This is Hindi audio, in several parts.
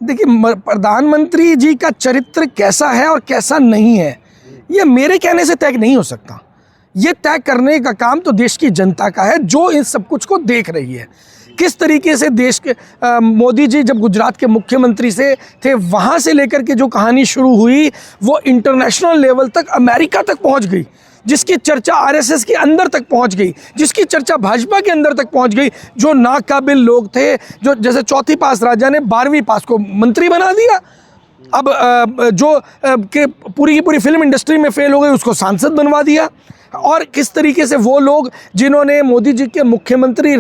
देखिए, प्रधानमंत्री जी का चरित्र कैसा है और कैसा नहीं है, ये मेरे कहने से तय नहीं हो सकता। ये तय करने का काम तो देश की जनता का है, जो इन सब कुछ को देख रही है। किस तरीके से देश के मोदी जी जब गुजरात के मुख्यमंत्री से थे, वहाँ से लेकर के जो कहानी शुरू हुई वो इंटरनेशनल लेवल तक, अमेरिका तक पहुँच गई, जिसकी चर्चा आरएसएस के अंदर तक पहुंच गई, जिसकी चर्चा भाजपा के अंदर तक पहुंच गई। जो नाकाबिल लोग थे, जो जैसे चौथी पास राजा ने 12वीं पास को मंत्री बना दिया, अब जो के पूरी की पूरी फिल्म इंडस्ट्री में फेल हो गई उसको सांसद बनवा दिया। और किस तरीके से वो लोग जिन्होंने मोदी जी के मुख्यमंत्री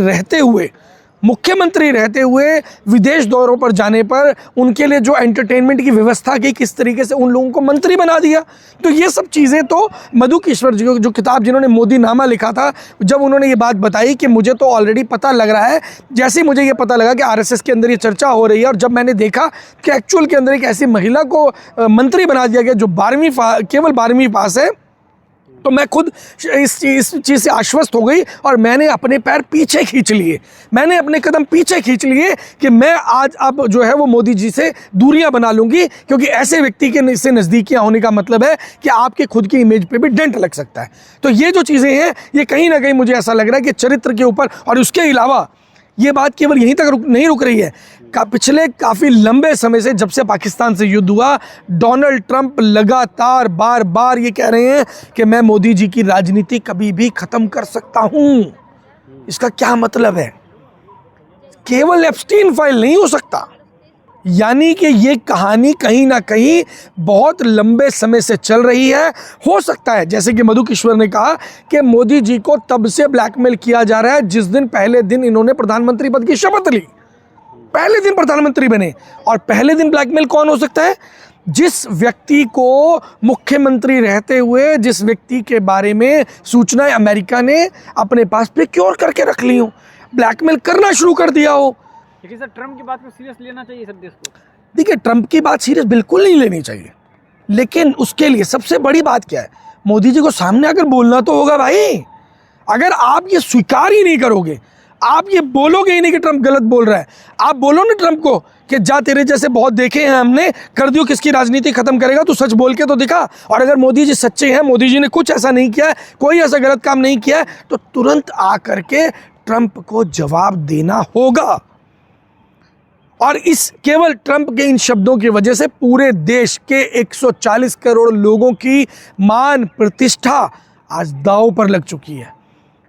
रहते हुए विदेश दौरों पर जाने पर उनके लिए जो एंटरटेनमेंट की व्यवस्था की, किस तरीके से उन लोगों को मंत्री बना दिया। तो ये सब चीज़ें तो मधुकेश्वर जी जो किताब जिन्होंने मोदी नामा लिखा था, जब उन्होंने ये बात बताई कि मुझे तो ऑलरेडी पता लग रहा है, जैसे ही मुझे ये पता लगा कि आरएसएस के अंदर ये चर्चा हो रही है, और जब मैंने देखा कि एक्चुअल के अंदर एक ऐसी महिला को मंत्री बना दिया गया जो केवल 12वीं पास है, तो मैं खुद इस चीज़ से आश्वस्त हो गई और मैंने अपने पैर पीछे खींच लिए, मैंने अपने कदम पीछे खींच लिए कि मैं आज अब जो है वो मोदी जी से दूरियां बना लूँगी, क्योंकि ऐसे व्यक्ति के से नज़दीकियाँ होने का मतलब है कि आपके खुद की इमेज पे भी डेंट लग सकता है। तो ये जो चीज़ें हैं, ये कहीं ना कहीं मुझे ऐसा लग रहा है कि चरित्र के ऊपर, और उसके अलावा ये बात केवल यहीं तक नहीं रुक रही है। पिछले काफ़ी लंबे समय से, जब से पाकिस्तान से युद्ध हुआ, डोनाल्ड ट्रंप लगातार बार बार ये कह रहे हैं कि मैं मोदी जी की राजनीति कभी भी ख़त्म कर सकता हूँ। इसका क्या मतलब है? केवल एप्स्टीन फाइल नहीं हो सकता, यानी कि ये कहानी कहीं ना कहीं बहुत लंबे समय से चल रही है। हो सकता है, जैसे कि मधुकेश्वर ने कहा, कि मोदी जी को तब से ब्लैकमेल किया जा रहा है जिस दिन पहले दिन इन्होंने प्रधानमंत्री पद की शपथ ली, पहले दिन प्रधानमंत्री बने। और पहले दिन ब्लैकमेल कौन हो सकता है? जिस व्यक्ति को मुख्यमंत्री रहते हुए, जिस व्यक्ति के बारे में सूचनाएं अमेरिका ने अपने पास प्रिक्योर करके रख ली हो, ब्लैकमेल करना शुरू कर दिया हो। लेकिन सर, ट्रंप की बात को सीरियस लेना चाहिए सब देश को। देखिए, ट्रंप की बात सीरियस बिल्कुल नहीं लेनी चाहिए, लेकिन उसके लिए सबसे बड़ी बात क्या है? मोदी जी को सामने आकर बोलना तो होगा भाई। अगर आप ये स्वीकार ही नहीं करोगे, आप ये बोलोगे ही नहीं कि ट्रंप गलत बोल रहा है, आप बोलो ना ट्रंप को कि जा, तेरे जैसे बहुत देखे हैं हमने, कर दियो किसकी राजनीति खत्म करेगा, तू सच बोल के तो दिखा। और अगर मोदी जी सच्चे हैं, मोदी जी ने कुछ ऐसा नहीं किया है, कोई ऐसा गलत काम नहीं किया है, तो तुरंत आकर के ट्रंप को जवाब देना होगा। और इस केवल ट्रंप के इन शब्दों की वजह से पूरे देश के 140 करोड़ लोगों की मान प्रतिष्ठा आज दांव पर लग चुकी है।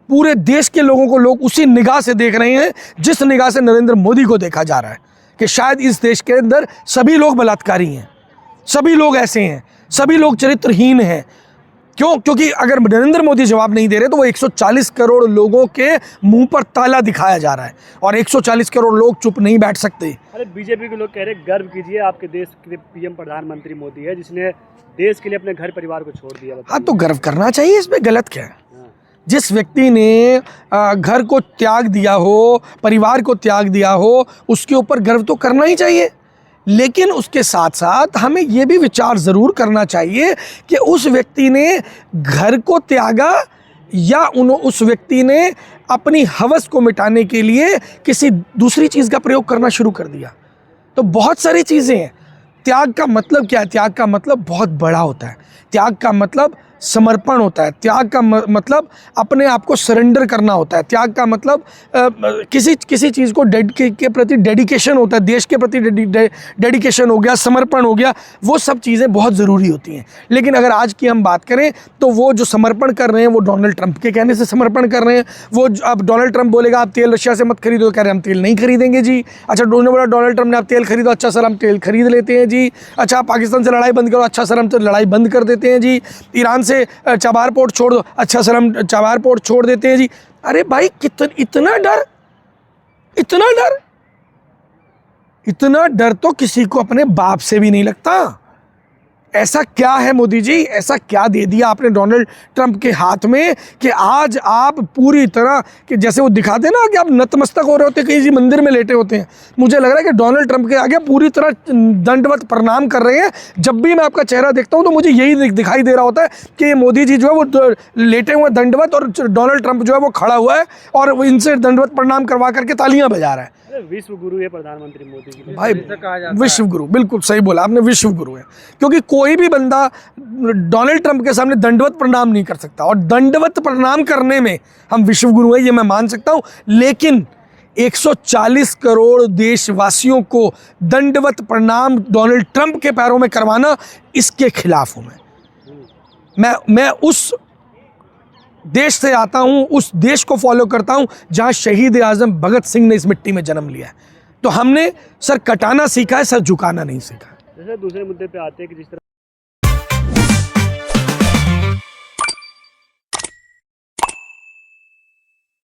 पूरे देश के लोगों को लोग उसी निगाह से देख रहे हैं जिस निगाह से नरेंद्र मोदी को देखा जा रहा है, कि शायद इस देश के अंदर सभी लोग बलात्कारी हैं, सभी लोग ऐसे हैं, सभी लोग चरित्रहीन हैं। क्यों? क्योंकि अगर नरेंद्र मोदी जवाब नहीं दे रहे तो वो 140 करोड़ लोगों के मुंह पर ताला दिखाया जा रहा है, और 140 करोड़ लोग चुप नहीं बैठ सकते। अरे, बीजेपी के लोग कह रहे हैं गर्व कीजिए, आपके देश के पीएम प्रधानमंत्री मोदी है जिसने देश के लिए अपने घर परिवार को छोड़ दिया। हाँ, तो गर्व करना चाहिए, इसमें गलत क्या है? जिस व्यक्ति ने घर को त्याग दिया हो, परिवार को त्याग दिया हो, उसके ऊपर गर्व तो करना ही चाहिए। लेकिन उसके साथ साथ हमें ये भी विचार ज़रूर करना चाहिए कि उस व्यक्ति ने घर को त्यागा, या उस व्यक्ति ने अपनी हवस को मिटाने के लिए किसी दूसरी चीज़ का प्रयोग करना शुरू कर दिया। तो बहुत सारी चीज़ें हैं। त्याग का मतलब क्या है? त्याग का मतलब बहुत बड़ा होता है। त्याग का मतलब समर्पण होता है। त्याग का मतलब अपने आप को सरेंडर करना होता है। त्याग का मतलब किसी चीज़ को के प्रति डेडिकेशन होता है। देश के प्रति डेडिकेशन हो गया, समर्पण हो गया, वो सब चीज़ें बहुत ज़रूरी होती हैं। लेकिन अगर आज की हम बात करें तो वो जो समर्पण कर रहे हैं वो डोनाल्ड ट्रंप के कहने से समर्पण कर रहे हैं। वो अब डोनाल्ड ट्रंप बोलेगा आप तेल रशिया से मत खरीदो, कह रहे हम तेल नहीं खरीदेंगे जी। अच्छा, डोनाल्ड ट्रंप ने आप तेल खरीदो, अच्छा सर हम तेल खरीद लेते हैं जी। अच्छा, पाकिस्तान से लड़ाई बंद करो, अच्छा सर हम तो लड़ाई बंद कर देते हैं जी। ईरान से चाबार पोर्ट छोड़ दो, अच्छा सर हम चाबार पोर्ट छोड़ देते हैं जी। अरे भाई, इतना डर, इतना डर तो किसी को अपने बाप से भी नहीं लगता। ऐसा क्या है मोदी जी, ऐसा क्या दे दिया आपने डोनाल्ड ट्रंप के हाथ में कि आज आप पूरी तरह कि जैसे वो दिखाते ना कि आप नतमस्तक हो रहे होते, कहीं जी मंदिर में लेटे होते हैं। मुझे लग रहा है कि डोनाल्ड ट्रंप के आगे पूरी तरह दंडवत प्रणाम कर रहे हैं। जब भी मैं आपका चेहरा देखता हूं तो मुझे यही दिखाई दे रहा होता है कि ये मोदी जी जो है वो लेटे हुए दंडवत, और डोनाल्ड ट्रंप जो है वो खड़ा हुआ है और वो इनसे दंडवत प्रणाम करवा करके तालियां बजा रहा है। अरे विश्व गुरु है प्रधानमंत्री मोदी जी भाई विश्व गुरु, बिल्कुल सही बोला आपने, विश्व गुरु है। क्योंकि कोई भी बंदा डोनाल्ड ट्रंप के सामने दंडवत प्रणाम नहीं कर सकता, और दंडवत प्रणाम करने में हम विश्व गुरु हैं, ये मैं मान सकता हूं। लेकिन 140 करोड़ देशवासियों को दंडवत प्रणाम डोनाल्ड ट्रंप के पैरों में करवाना, इसके खिलाफ हूं मैं उस देश से आता हूं, उस देश को फॉलो करता हूं जहां शहीद आजम भगत सिंह ने इस मिट्टी में जन्म लिया है। तो हमने सर कटाना सीखा है, सर झुकाना नहीं सीखा। जैसे दूसरे मुद्दे पे आते हैं कि जिस तरह